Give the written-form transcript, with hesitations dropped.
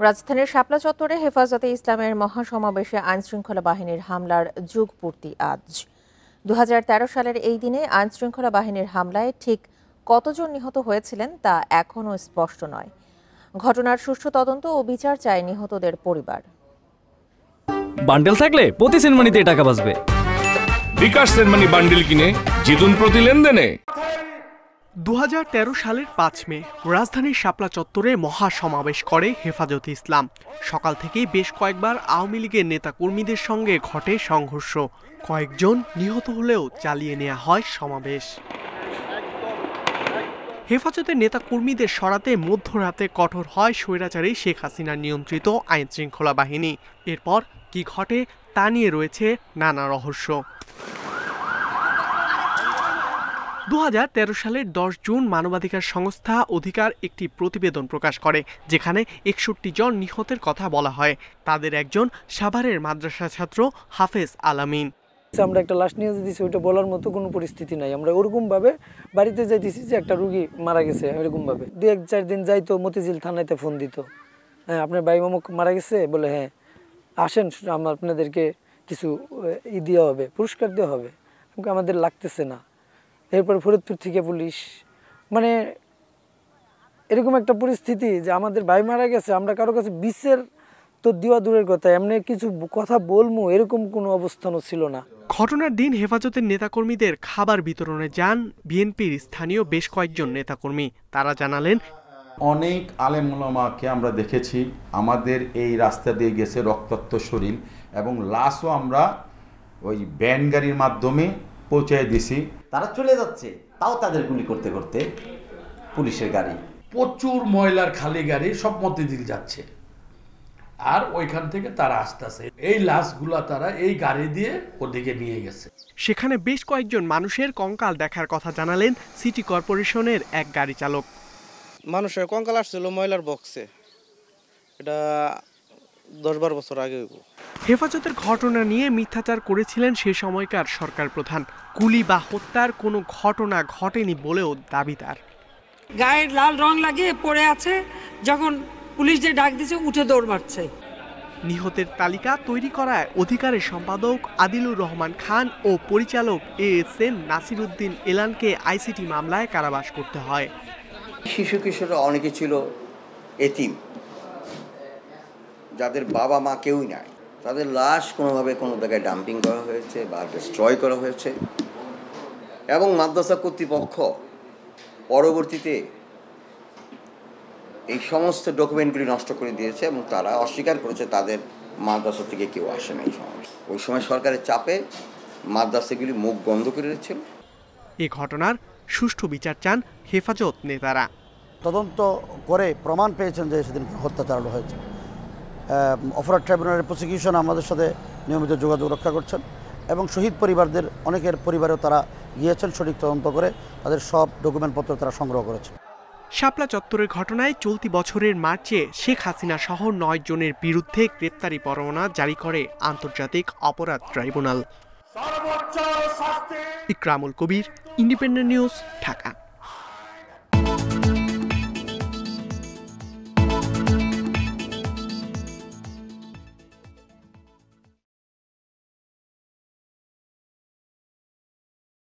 রাজধানীর শাপলা চত্বরে হেফাজতে ইসলামের মহাসমাবেশে আইনশৃঙ্খলা বাহিনীর হামলার যুগপূর্তি আজ। 2013 সালের এই দিনে আইনশৃঙ্খলা বাহিনীর হামলায় ঠিক কতজন নিহত হয়েছিলেন তা এখনও স্পষ্ট নয়। ঘটনার সুষ্ঠু তদন্ত ও বিচার চায় নিহতদের পরিবার। বান্ডেল থাকলে প্রতি সেনমানিতে টাকা বাঁচবে। বিকাশ সেনমানি বান্ডেল কিনে জিতুন প্রতি লেনদেনে। 2013 সালের 5 মে রাজধানীর শাপলা চত্বরে মহাসমাবেশ করে হেফাজতে ইসলাম। সকাল থেকেই বেশ কয়েকবার আওয়ামী লীগের নেতাকর্মীদের সঙ্গে ঘটে সংঘর্ষ। কয়েকজন নিহত হলেও চালিয়ে নেওয়া হয় সমাবেশ। হেফাজতের নেতাকর্মীদের সরাতে মধ্যরাতে কঠোর হয় স্বৈরাচারী শেখ হাসিনা নিয়ন্ত্রিত আইনশৃঙ্খলা বাহিনী। এরপর কি ঘটে তা নিয়ে রয়েছে নানা রহস্য। 2013 সালের 10 জুন মানবাধিকার সংস্থা অধিকার একটি প্রতিবেদন প্রকাশ করে, যেখানে 61 জন নিহতের কথা বলা হয়। তাদের একজন সাভারের মাদ্রাসা ছাত্র হাফেজ আলামিন। আমরা একটা লাশ নিয়ে যেতেছি, ওইটা বলার মতো কোনো পরিস্থিতি নাই। আমরা ওরকমভাবে বাড়িতে যাইতেছি যে একটা রুগী মারা গেছে, এরকমভাবে 2-4 দিন যাইতো, মতিঝিল থানাতে ফোন দিত, হ্যাঁ আপনার ভাই মামুক মারা গেছে, বলে হ্যাঁ আসেন আপনাদেরকে কিছু দেওয়া হবে, পুরস্কার দেওয়া হবে। আমাদের লাগতেছে না। এরপর ফরিদপুর থেকে পুলিশ, মানে এরকম একটা পরিস্থিতি যে আমাদের ভাই মারা গেছে, আমরা কারো কাছে বিচার তো দেওয়া দূরের কথা, এমনি কিছু কথা বলবো এরকম কোনো অবস্থানও ছিল না। ঘটনার দিন হেফাজতের নেতাকর্মীদের খাবার বিতরণে যান বিএনপির স্থানীয় বেশ কয়েকজন নেতাকর্মী। তারা জানালেন, অনেক আলেম ওলামাকে আমরা দেখেছি আমাদের এই রাস্তা দিয়ে গেছে রক্তাক্ত শরীর, এবং লাশও আমরা ওই ভ্যান গাড়ির মাধ্যমে পৌঁছায় দিছি। তারা চলে যাচ্ছে, তাও তাদের গুলি করতে করতে পুলিশের গাড়ি, প্রচুর ময়লার খালি গাড়ি সব মতিঝিল যাচ্ছে, আর ওইখান থেকে তারা আসতেছে। এই লাশগুলা তারা এই গাড়ি দিয়ে ওদিকে নিয়ে গেছে। সেখানে বেশ কয়েকজন মানুষের কঙ্কাল দেখার কথা জানালেন সিটি কর্পোরেশনের এক গাড়ি চালক। মানুষের কঙ্কাল আসছিল ময়লার বক্সে, এটা 10-12 বছর আগে। হেফাজতের ঘটনা নিয়ে মিথ্যাচার করেছিলেন সে সময়কার সরকার প্রধান। গুলি বা হত্যার কোনো ঘটনা ঘটেনি বলেও দাবি তার। গায়ের লাল রং লাগিয়ে পড়ে আছে, যখন পুলিশ যে ডাক দিয়েছে উঠে দৌড় মারছে। নিহতের তালিকা তৈরি করায় অধিকারের সম্পাদক আদিলুর রহমান খান ও পরিচালক ASN নাসির উদ্দিন এলানকে আইসিটি মামলায় কারাবাস করতে হয়। শিশু কিশোররা অনেকে ছিল এতিম, যাদের বাবা মা কেউই নাই। তাদের লাশ কোনোভাবে কোনো জায়গায় ডাম্পিং করা হয়েছে বা ডিস্ট্রয় করা হয়েছে, এবং মাদ্রাসা কর্তৃপক্ষ পরবর্তীতে এই সমস্ত ডকুমেন্টগুলি নষ্ট করে দিয়েছে, এবং তারা অস্বীকার করেছে তাদের মাদ্রাসা থেকে কেউ আসে না। এই সময় ওই সময় সরকারের চাপে মাদ্রাসাগুলি মুখ বন্ধ করে দিচ্ছিল। এই ঘটনার সুষ্ঠু বিচার চান হেফাজত নেতারা। তদন্ত করে প্রমাণ পেয়েছেন যে সেদিন হত্যা চালানো হয়েছে। অপরাধ ট্রাইব্যুনালের প্রসিকিউশন আমাদের সাথে নিয়মিত যোগাযোগ রক্ষা করছেন, এবং শহীদ পরিবারদের অনেকের পরিবারেও তারা গিয়েছেন, সঠিক তদন্ত করে তাদের সব ডকুমেন্টপত্র তারা সংগ্রহ করেছেন। শাপলা চত্বরের ঘটনায় চলতি বছরের মার্চে শেখ হাসিনা সহ 9 জনের বিরুদ্ধে গ্রেপ্তারি পরোয়ানা জারি করে আন্তর্জাতিক অপরাধ ট্রাইব্যুনাল। ইকরামুল কবির, ইন্ডিপেন্ডেন্ট নিউজ, ঢাকা।